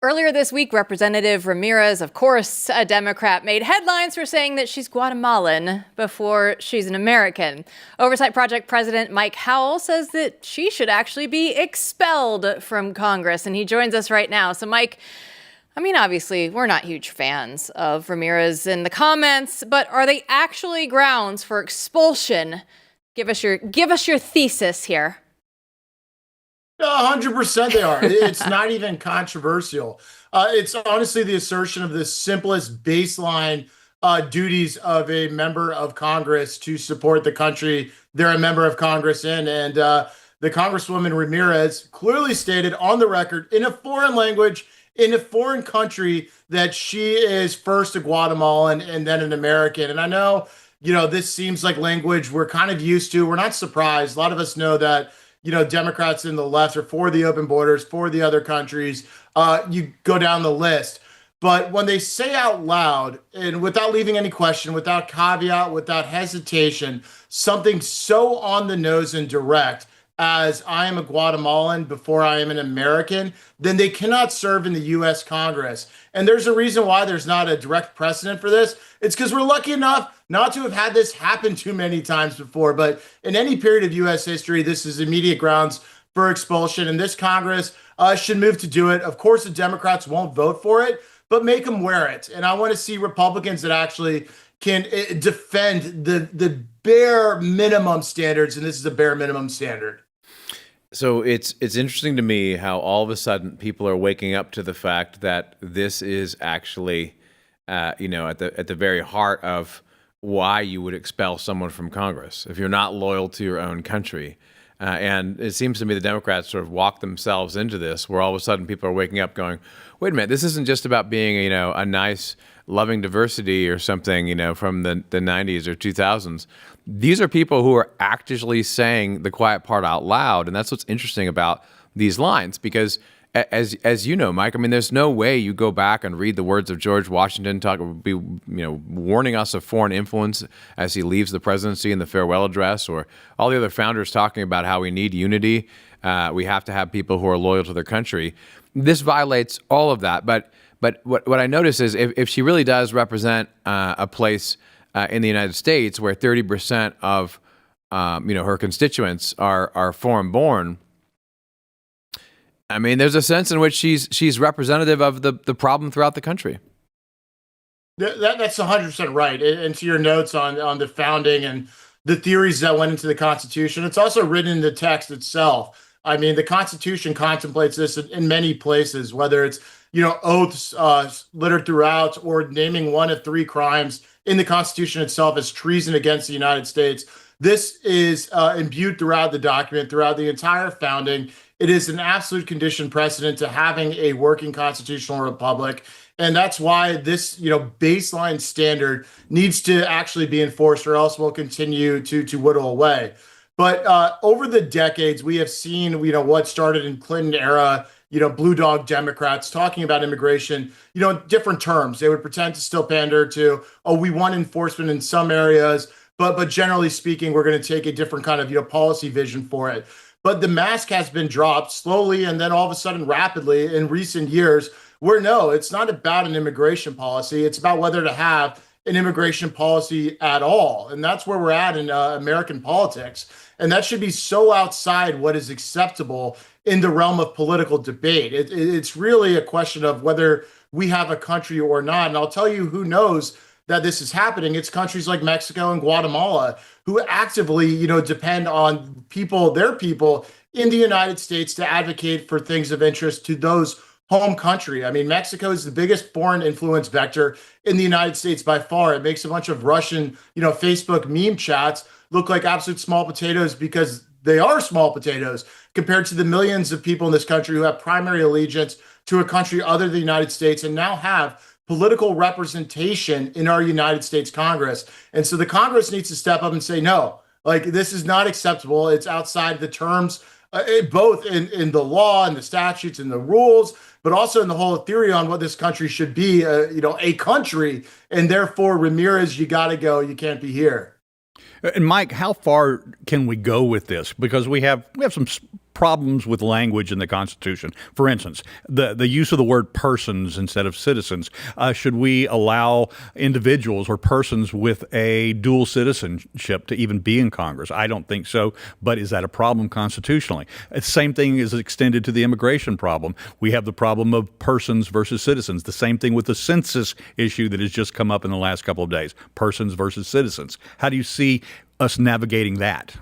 Earlier this week, Representative Ramirez, of course a Democrat, made headlines for saying that she's Guatemalan before she's an American. Oversight Project President Mike Howell says that she should actually be expelled from Congress, and he joins us right now. So, Mike, obviously, we're not huge fans of Ramirez in the comments, but are they actually grounds for expulsion? Give us your thesis here. 100% they are. It's not even controversial. It's honestly the assertion of the simplest baseline duties of a member of Congress to support the country they're a member of Congress in. And the Congresswoman Ramirez clearly stated on the record in a foreign language, in a foreign country, that she is first a Guatemalan and then an American. And I know, this seems like language we're kind of used to. We're not surprised. A lot of us know that Democrats in the left are for the open borders, for the other countries. You go down the list. But when they say out loud, and without leaving any question, without caveat, without hesitation, something so on the nose and direct as I am a Guatemalan before I am an American, then they cannot serve in the U.S. Congress. And there's a reason why there's not a direct precedent for this. It's because we're lucky enough not to have had this happen too many times before. But in any period of U.S. history, this is immediate grounds for expulsion. And this Congress should move to do it. Of course, the Democrats won't vote for it, but make them wear it. And I want to see Republicans that actually can defend the bare minimum standards. And this is a bare minimum standard. So it's interesting to me how all of a sudden people are waking up to the fact that this is actually, at the very heart of why you would expel someone from Congress if you're not loyal to your own country. And it seems to me the Democrats sort of walk themselves into this, where all of a sudden people are waking up going, wait a minute, this isn't just about being, a nice, loving diversity or something, from the 90s or 2000s. These are people who are actively saying the quiet part out loud. And that's what's interesting about these lines, because as you know, Mike, there's no way you go back and read the words of George Washington warning us of foreign influence as he leaves the presidency in the farewell address, or all the other founders talking about how we need unity. We have to have people who are loyal to their country. This violates all of that. But what I notice is if she really does represent a place in the United States where 30% of her constituents are foreign born, there's a sense in which she's representative of the problem throughout the country. That's 100% right. And to your notes on the founding and the theories that went into the Constitution, it's also written in the text itself. The Constitution contemplates this in many places, whether it's oaths littered throughout, or naming one of three crimes in the Constitution itself as treason against the United States. This is imbued throughout the document, throughout the entire founding. It is an absolute condition precedent to having a working constitutional republic. And that's why this, baseline standard needs to actually be enforced, or else we'll continue to whittle away. But over the decades, we have seen, what started in Clinton era, blue dog Democrats talking about immigration, different terms. They would pretend to still pander to, we want enforcement in some areas, but generally speaking, we're going to take a different kind of, policy vision for it. But the mask has been dropped slowly and then all of a sudden rapidly in recent years, where no, it's not about an immigration policy. It's about whether to have an immigration policy at all. And that's where we're at in American politics. And that should be so outside what is acceptable in the realm of political debate. It's really a question of whether we have a country or not. And I'll tell you who knows that this is happening. It's countries like Mexico and Guatemala who actively, depend on their people in the United States to advocate for things of interest to those home country. Mexico is the biggest foreign influence vector in the United States by far. It makes a bunch of Russian, Facebook meme chats look like absolute small potatoes, because they are small potatoes compared to the millions of people in this country who have primary allegiance to a country other than the United States and now have political representation in our United States Congress. And so the Congress needs to step up and say, no, this is not acceptable. It's outside the terms, both in the law and the statutes and the rules, but also in the whole theory on what this country should be, a country. And therefore, Ramirez, you got to go. You can't be here. And Mike, how far can we go with this? Because we have some problems with language in the Constitution. For instance, the use of the word persons instead of citizens. Should we allow individuals or persons with a dual citizenship to even be in Congress? I don't think so, but is that a problem constitutionally? The same thing is extended to the immigration problem. We have the problem of persons versus citizens. The same thing with the census issue that has just come up in the last couple of days, persons versus citizens. How do you see us navigating that?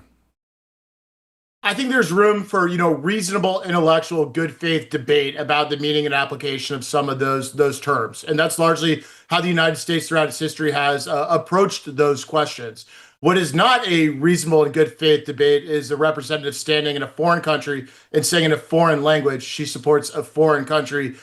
I think there's room for, reasonable, intellectual, good faith debate about the meaning and application of some of those terms. And that's largely how the United States throughout its history has approached those questions. What is not a reasonable and good faith debate is a representative standing in a foreign country and saying in a foreign language she supports a foreign country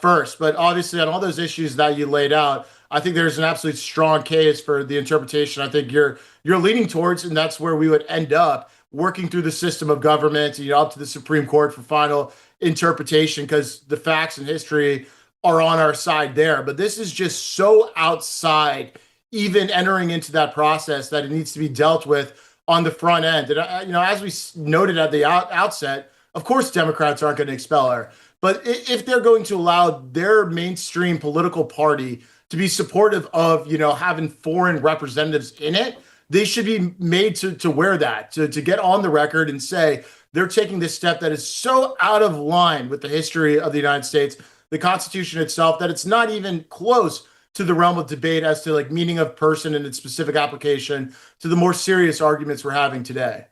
first. But obviously on all those issues that you laid out, I think there's an absolute strong case for the interpretation I think you're leaning towards, and that's where we would end up working through the system of government, up to the Supreme Court for final interpretation, because the facts and history are on our side there. But this is just so outside even entering into that process that it needs to be dealt with on the front end. And, as we noted at the outset, of course, Democrats aren't going to expel her. But if they're going to allow their mainstream political party to be supportive of, having foreign representatives in it, they should be made to wear that, to get on the record and say they're taking this step that is so out of line with the history of the United States, the Constitution itself, that it's not even close to the realm of debate as to meaning of person and its specific application to the more serious arguments we're having today.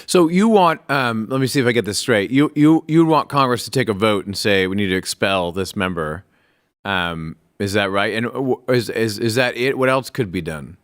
So you want, let me see if I get this straight. You want Congress to take a vote and say we need to expel this member. Is that right? And is that it? What else could be done?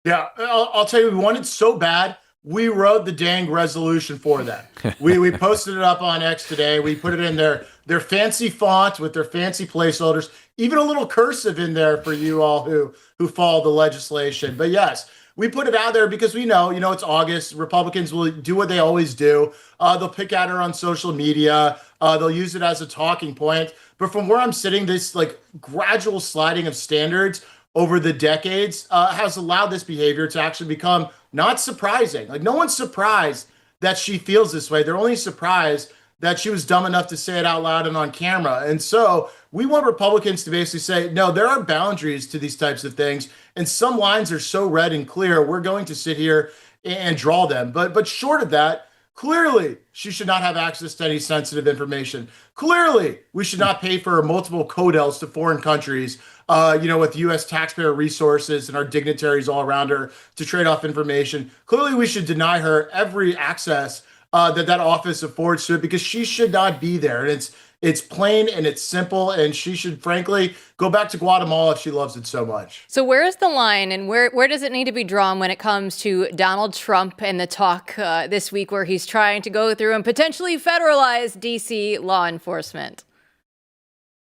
Yeah, I'll tell you, we wanted so bad, we wrote the dang resolution for them. We posted it up on X today. We put it in their fancy font with their fancy placeholders, even a little cursive in there for you all who follow the legislation. But yes, we put it out there because we know, it's August. Republicans will do what they always do. They'll pick at her on social media. They'll use it as a talking point. But from where I'm sitting, this gradual sliding of standards over the decades has allowed this behavior to actually become not surprising. No one's surprised that she feels this way. They're only surprised that she was dumb enough to say it out loud and on camera. And so we want Republicans to basically say, no, there are boundaries to these types of things. And some lines are so red and clear, we're going to sit here and draw them. But short of that, clearly, she should not have access to any sensitive information. Clearly, we should not pay for multiple codels to foreign countries, with U.S. taxpayer resources and our dignitaries all around her to trade off information. Clearly, we should deny her every access that office affords to it, because she should not be there. And it's plain and it's simple, and she should, frankly, go back to Guatemala if she loves it so much. So where is the line, and where does it need to be drawn when it comes to Donald Trump and the talk this week where he's trying to go through and potentially federalize D.C. law enforcement?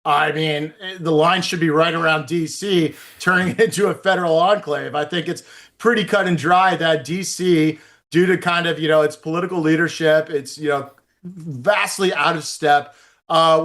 I mean, the line should be right around D.C., turning it into a federal enclave. I think it's pretty cut and dry that D.C., due to kind of, its political leadership, it's, vastly out of step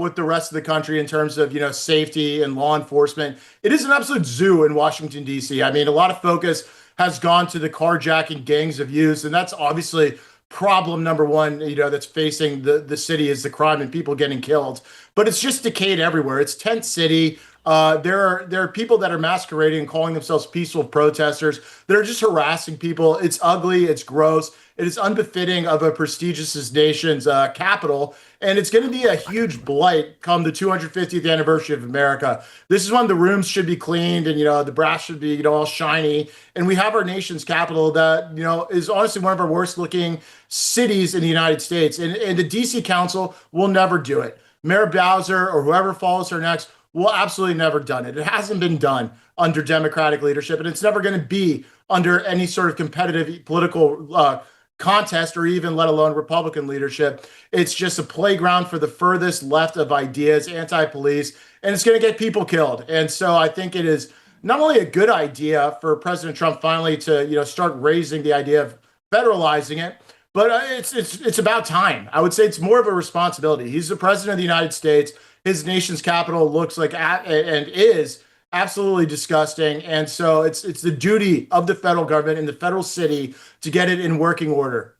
with the rest of the country in terms of, safety and law enforcement. It is an absolute zoo in Washington, D.C. I mean, a lot of focus has gone to the carjacking gangs of youth, and that's obviously problem number one, that's facing the city, is the crime and people getting killed. But it's just decayed everywhere. It's tent city. There are people that are masquerading and calling themselves peaceful protesters that are just harassing people. It's ugly. It's gross. It is unbefitting of a prestigious nation's capital. And it's going to be a huge blight come the 250th anniversary of America. This is when the rooms should be cleaned and, the brass should be, all shiny. And we have our nation's capital that, is honestly one of our worst looking cities in the United States. And the DC Council will never do it. Mayor Bowser or whoever follows her next will absolutely never done it. It hasn't been done under Democratic leadership, and it's never going to be under any sort of competitive political contest, or even let alone Republican leadership. It's just a playground for the furthest left of ideas, anti-police, and it's going to get people killed. And so I think it is not only a good idea for President Trump finally to start raising the idea of federalizing it, but it's about time. I would say it's more of a responsibility. He's the president of the United States. His nation's capital looks like and is absolutely disgusting. And so it's the duty of the federal government and the federal city to get it in working order.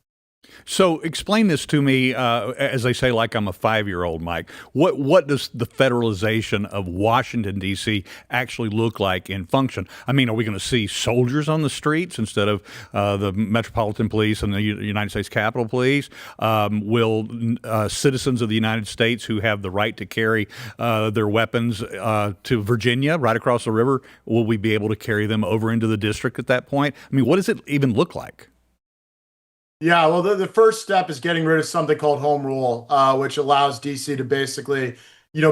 So explain this to me, as they say, like I'm a 5-year-old, Mike. What does the federalization of Washington, D.C. actually look like in function? I mean, are we going to see soldiers on the streets instead of the Metropolitan Police and the United States Capitol Police? Will citizens of the United States who have the right to carry their weapons to Virginia, right across the river, will we be able to carry them over into the district at that point? I mean, what does it even look like? Yeah, well, the first step is getting rid of something called home rule, which allows DC to basically,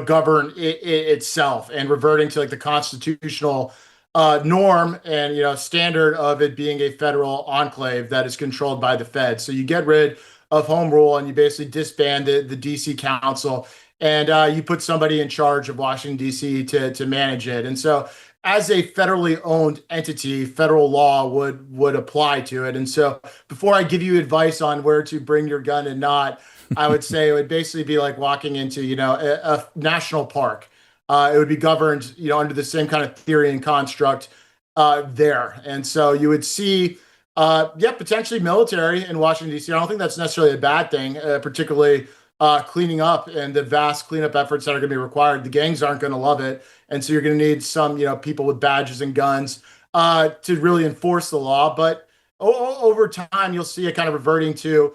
govern itself and reverting to like the constitutional norm and standard of it being a federal enclave that is controlled by the Fed. So you get rid of home rule and you basically disband the DC Council and you put somebody in charge of Washington DC to manage it. And so as a federally owned entity, federal law would apply to it. And so before I give you advice on where to bring your gun and not, I would say it would basically be like walking into, a national park. It would be governed, under the same kind of theory and construct there. And so you would see, potentially military in Washington, D.C. I don't think that's necessarily a bad thing, particularly cleaning up and the vast cleanup efforts that are going to be required. The gangs aren't going to love it. And so you're going to need some, people with badges and guns to really enforce the law. But over time, you'll see it kind of reverting to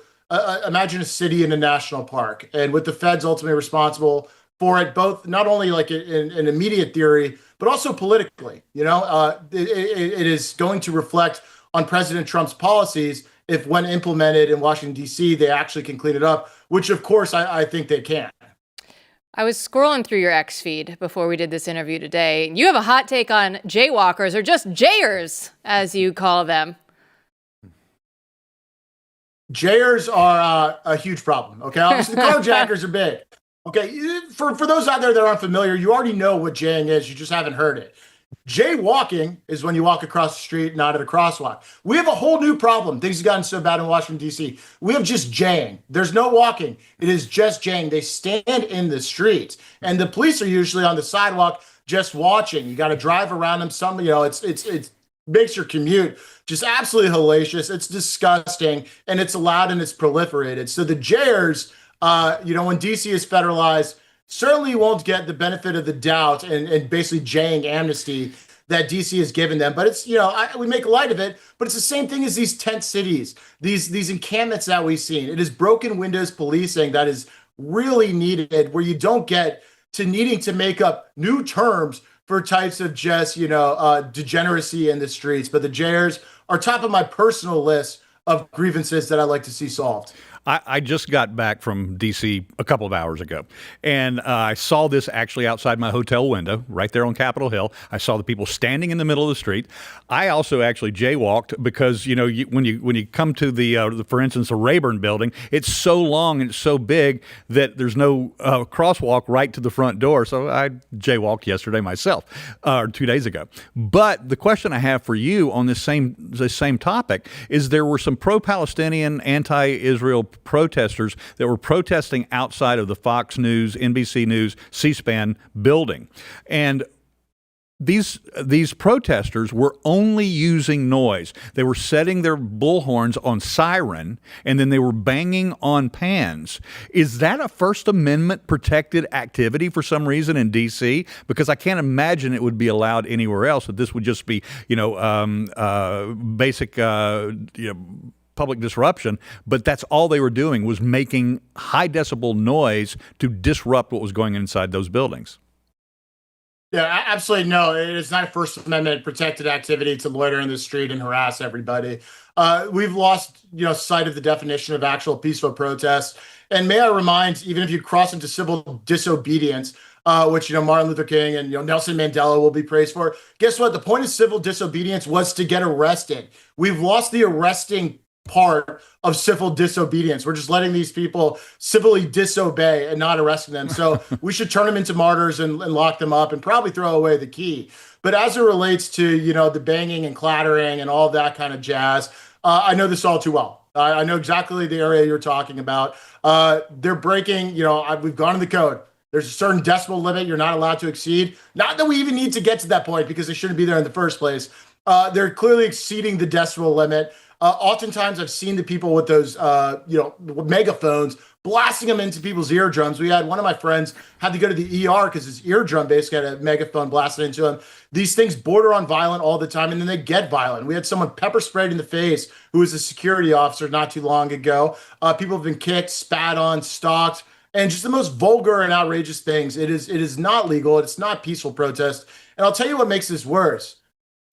imagine a city in a national park. And with the feds ultimately responsible for it, both not only like in immediate theory, but also politically. It is going to reflect on President Trump's policies if when implemented in Washington, D.C., they actually can clean it up, which, of course, I think they can. I was scrolling through your X feed before we did this interview today. You have a hot take on jaywalkers, or just Jayers, as you call them. Jayers are a huge problem. Okay, obviously the carjackers are big. Okay, for those out there that aren't familiar, you already know what jaying is. You just haven't heard it. Jaywalking is when you walk across the street, not at a crosswalk. We have a whole new problem. Things have gotten so bad in Washington, D.C. We have just jaying. There's no walking. It is just jaying. They stand in the streets, and the police are usually on the sidewalk just watching. You got to drive around them. It makes your commute just absolutely hellacious. It's disgusting, and it's allowed and it's proliferated. So the jayers, when D.C. is federalized, certainly won't get the benefit of the doubt and basically jaying amnesty that DC has given them. But it's, we make light of it, but it's the same thing as these tent cities, these encampments that we've seen. It is broken windows policing that is really needed, where you don't get to needing to make up new terms for types of just, degeneracy in the streets. But the jayers are top of my personal list of grievances that I'd like to see solved. I just got back from D.C. a couple of hours ago, and I saw this actually outside my hotel window, right there on Capitol Hill. I saw the people standing in the middle of the street. I also actually jaywalked because, when you come to the for instance, the Rayburn building, it's so long and it's so big that there's no crosswalk right to the front door. So I jaywalked yesterday myself, or 2 days ago. But the question I have for you on this same topic is there were some pro-Palestinian, anti-Israel protesters that were protesting outside of the Fox News, NBC News, C-SPAN building. And these protesters were only using noise. They were setting their bullhorns on siren, and then they were banging on pans. Is that a First Amendment protected activity for some reason in D.C.? Because I can't imagine it would be allowed anywhere else. That this would just be, basic, public disruption, but that's all they were doing was making high decibel noise to disrupt what was going inside those buildings. Yeah, absolutely. No, it is not a First Amendment protected activity to loiter in the street and harass everybody. We've lost, sight of the definition of actual peaceful protest. And may I remind, even if you cross into civil disobedience, which, Martin Luther King and, Nelson Mandela will be praised for, guess what? The point of civil disobedience was to get arrested. We've lost the arresting part of civil disobedience. We're just letting these people civilly disobey and not arresting them. So we should turn them into martyrs and lock them up and probably throw away the key. But as it relates to, the banging and clattering and all that kind of jazz, I know this all too well. I know exactly the area you're talking about. They're breaking, we've gone to the code. There's a certain decibel limit you're not allowed to exceed. Not that we even need to get to that point because they shouldn't be there in the first place. They're clearly exceeding the decibel limit. Oftentimes I've seen the people with those, megaphones blasting them into people's eardrums. We had one of my friends had to go to the ER because his eardrum basically had a megaphone blasted into him. These things border on violent all the time, and then they get violent. We had someone pepper sprayed in the face who was a security officer not too long ago. People have been kicked, spat on, stalked, and just the most vulgar and outrageous things. It is not legal. It's not peaceful protest. And I'll tell you what makes this worse.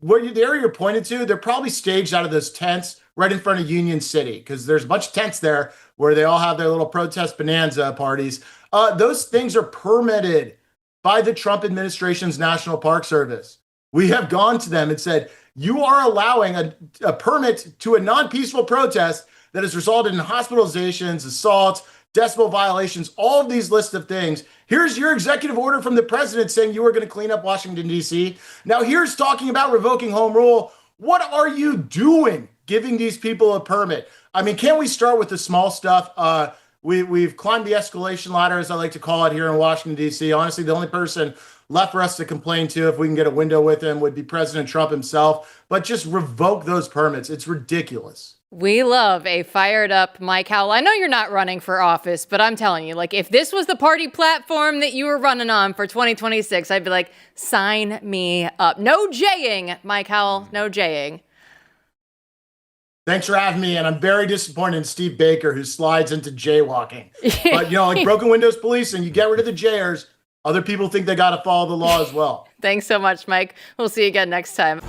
The area you're pointed to, they're probably staged out of those tents right in front of Union City, because there's a bunch of tents there where they all have their little protest bonanza parties. Those things are permitted by the Trump administration's National Park Service. We have gone to them and said, you are allowing a permit to a non-peaceful protest that has resulted in hospitalizations, assaults, decibel violations, all of these lists of things. Here's your executive order from the president saying you are going to clean up Washington, D.C. Now here's talking about revoking home rule. What are you doing giving these people a permit? I mean, can't we start with the small stuff? We've climbed the escalation ladder, as I like to call it, here in Washington, D.C. Honestly, the only person left for us to complain to, if we can get a window with him, would be President Trump himself. But just revoke those permits. It's ridiculous. We love a fired up Mike Howell. I know you're not running for office, but I'm telling you, like, if this was the party platform that you were running on for 2026, I'd be like, sign me up. No jaying, Mike Howell, no jaying. Thanks for having me, and I'm very disappointed in Steve Baker, who slides into jaywalking. But, like broken windows policing, you get rid of the jayers, other people think they got to follow the law as well. Thanks so much, Mike. We'll see you again next time.